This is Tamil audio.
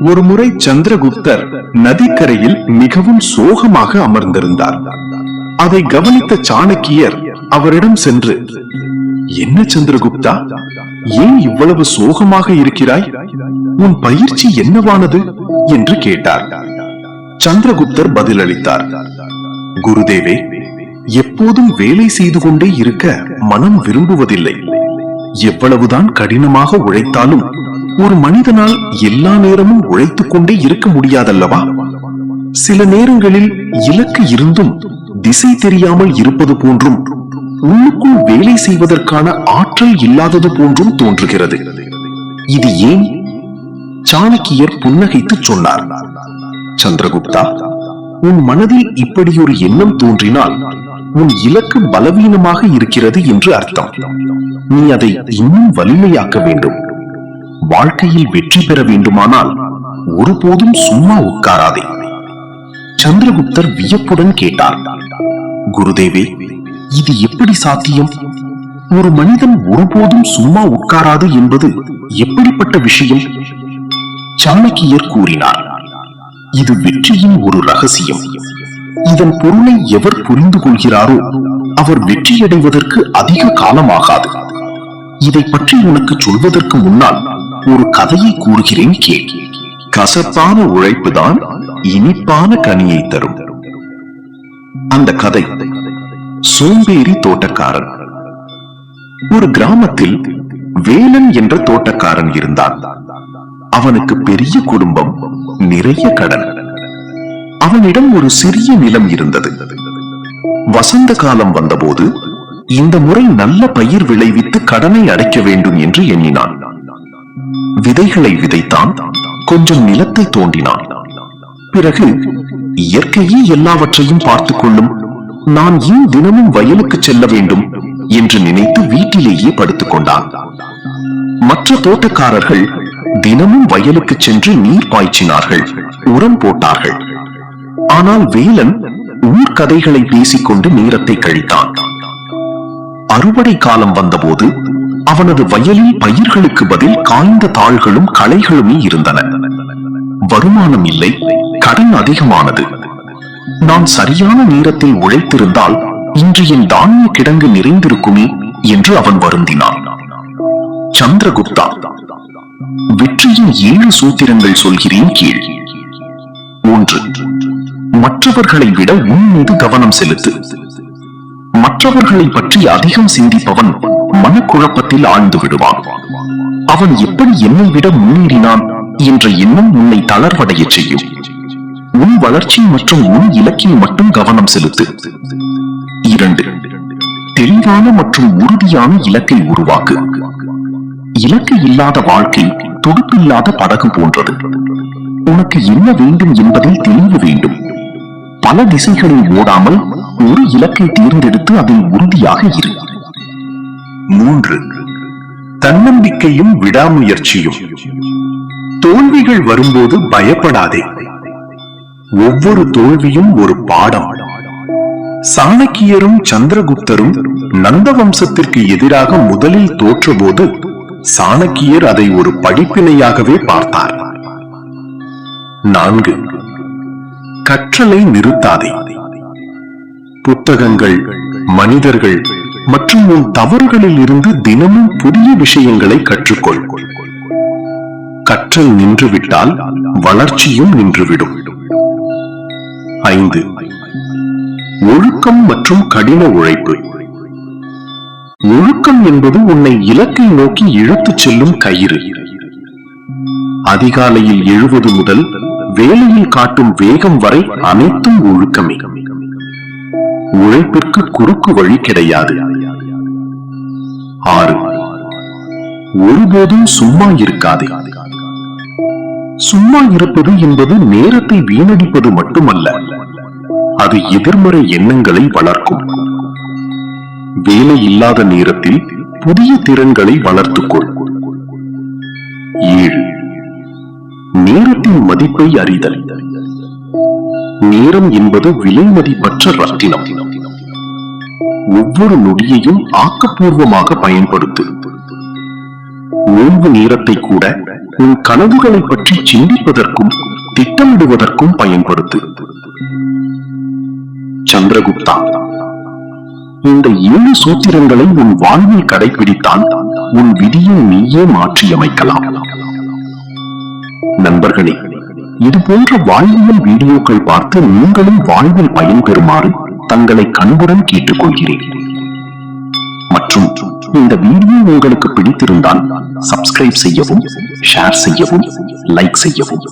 ஒருமுறை சந்திரகுப்தர் நதிக்கரையில் மிகவும் சோகமாக அமர்ந்திருந்தார். அதை கவனித்த சாணக்கியர் அவரிடம் சென்று, என்ன சந்திரகுப்தா, ஏன் இவ்வளவு சோகமாக இருக்கிறாய்? உன் பயிற்சி என்னவானது என்று கேட்டார். சந்திரகுப்தர் பதிலளித்தார், குருதேவே, எப்போதும் வேலை செய்து கொண்டே இருக்க மனம் விரும்புவதில்லை. எவ்வளவுதான் கடினமாக உழைத்தாலும் ஒரு மனிதனால் எல்லா நேரமும் உழைத்துக் கொண்டே இருக்க முடியாதல்லவா? சில நேரங்களில் இலக்கு இருந்தும் திசை தெரியாமல் இருப்பது போன்றும் உள்ளுக்குள் வேலை செய்வதற்கான ஆற்றல் இல்லாதது போன்றும் தோன்றுகிறது. இது ஏன்? சாணக்கியர் புன்னகைத்து சொன்னார், சந்திரகுப்தா, உன் மனதில் இப்படி ஒரு எண்ணம் தோன்றினால் உன் இலக்கு பலவீனமாக இருக்கிறது என்று அர்த்தம். நீ அதை இன்னும் வலிமையாக்க வேண்டும். வாழ்க்கையில் வெற்றி பெற வேண்டுமானால் ஒருபோதும் சும்மா உட்காராதே. சந்திரகுப்தர் வியப்புடன் கேட்டார், குருதேவே, இது எப்படி சாத்தியம்? ஒரு மனிதன் ஒருபோதும் சும்மா உட்காராது என்பது எப்படிப்பட்ட விஷயம்? சாணக்கியர் கூறினார், இது வெற்றியின் ஒரு ரகசியம். இதன் பொருளை எவர் புரிந்து கொள்கிறாரோ அவர் வெற்றியடைவதற்கு அதிக காலமாகாது. இதை பற்றி உனக்கு சொல்வதற்கு முன்னால் ஒரு கதையை கூறுகிறேன் கேள். கசப்பான உழைப்புதான் இனிப்பான கனியை தரும். அந்த கதை சோம்பேறி தோட்டக்காரன். ஒரு கிராமத்தில் வேலன் என்ற தோட்டக்காரன் இருந்தான். அவனுக்கு பெரிய குடும்பம், நிறைய கடன். அவனிடம் ஒரு சிறிய நிலம் இருந்தது. வசந்த காலம் வந்தபோது இந்த முறை நல்ல பயிர் விளைவித்து கடனை அடைக்க வேண்டும் என்று எண்ணினான். விதைகளை விதைத்தான், கொஞ்சம் நிலத்தை தோண்டினான். பிறகு இயற்கையே எல்லாவற்றையும் பார்த்துக் கொள்ளும், நான் ஏன் தினமும் வயலுக்கு செல்ல வேண்டும் என்று நினைத்து வீட்டிலேயே படுத்துக் கொண்டான். மற்ற தோட்டக்காரர்கள் தினமும் வயலுக்கு சென்று நீர் பாய்ச்சினார்கள், உரம் போட்டார்கள். ஆனால் வேலன் ஊர்கதைகளை பேசிக்கொண்டு நேரத்தை கழித்தான். அறுவடை காலம் வந்தபோது அவனது வயலில் பயிர்களுக்கு பதில் காய்ந்த தாள்களும் களைகளுமே இருந்தன. வருமானம் இல்லை, கடன் அதிகமானது. நான் சரியான நேரத்தில் உழைத்திருந்தால் இன்று என் தானிய கிடங்கு நிறைந்திருக்குமே என்று அவன் வருந்தினான். சந்திரகுப்தா, வெற்றியின் 7 சூத்திரங்கள் சொல்கிறேன் கேள். 1. மற்றவர்களை விட உன் மீது கவனம் செலுத்து. மற்றவர்களை பற்றி அதிகம் சிந்திப்பவன் மனக்குழப்பத்தில் ஆழ்ந்து விடுவான். அவன் எப்படி என்னை விட முன்னேறினான் என்ற எண்ணம் உன்னை தளர்வடைய செய்யும். உன் வளர்ச்சி மற்றும் உன் இலக்கில் மட்டும் கவனம் செலுத்து. 2. தெளிவான மற்றும் உறுதியான இலக்கை உருவாக்கு. இலக்கு இல்லாத வாழ்க்கை துடுப்பில்லாத படகு போன்றது. உனக்கு என்ன வேண்டும் என்பதில் தெளிவு வேண்டும். பல திசைகளில் ஓடாமல் ஒரு இலக்கை தேர்ந்தெடுத்து அதில் உறுதியாக இரு. 3. தன்னம்பிக்கையும் விடாமுயற்சியும். தோல்விகள் வரும்போது பயப்படாதே. ஒவ்வொரு தோல்வியும் ஒரு பாடம். சாணக்கியரும் சந்திரகுப்தரும் நந்த வம்சத்திற்கு எதிராக முதலில் தோற்றபோது சாணக்கியர் அதை ஒரு படிப்பினையாகவே பார்த்தார். 4. கற்றலை நிறுத்தாதே. புத்தகங்கள், மனிதர்கள் மற்றும் உன் தவறுகளில் இருந்து தினமும் புதிய விஷயங்களை கற்றுக்கொள். கற்றல் நின்றுவிட்டால் வளர்ச்சியும் நின்றுவிடும். 5. ஒழுக்கம் மற்றும் கடின உழைப்பு. ஒழுக்கம் என்பது உன்னை இலக்கை நோக்கி இழுத்துச் செல்லும் கயிறு. அதிகாலையில் எழுவது முதல் வேலையில் காட்டும் வேகம் வரை அனைத்தும் ஒழுக்கமே. உழைப்பிற்கு குறுக்கு வழி கிடையாது. 6. ஒருபோதும் சும்மா இருக்காதே. சும்மா இருப்பது என்பது நேரத்தை வீணடிப்பது மட்டுமல்ல, அது எதிர்மறை எண்ணங்களை வளர்க்கும். வேலை இல்லாத நேரத்தில் புதிய திறன்களை வளர்த்துக்கொள். 7. நேரத்தின் மதிப்பை அறிதல். நேரம் என்பது விலை மதிப்பற்ற ரத்தினம். ஒவ்வொரு நொடியையும் ஆக்கப்பூர்வமாக பயன்படுத்து. ஓய்வு நேரத்தை கூட உன் கனவுகளை பற்றி சிந்திப்பதற்கும் திட்டமிடுவதற்கும் பயன்படுத்து. சந்திரகுப்தா, இந்த 7 சூத்திரங்களை உன் வாழ்வில் கடைபிடித்தால் உன் விதியை நீயே மாற்றியமைக்கலாம். நண்பர்களே, இது போன்ற வாழ்வியல் வீடியோக்கள் பார்த்து நீங்களும் வாழ்வில் பயன்பெறுமாறு தங்களை கண்புடன் கேட்டுக்கொள்கிறேன். மற்றும் இந்த வீடியோ உங்களுக்கு பிடித்திருந்தால் சப்ஸ்கிரைப் செய்யவும், ஷேர் செய்யவும், லைக் செய்யவும்.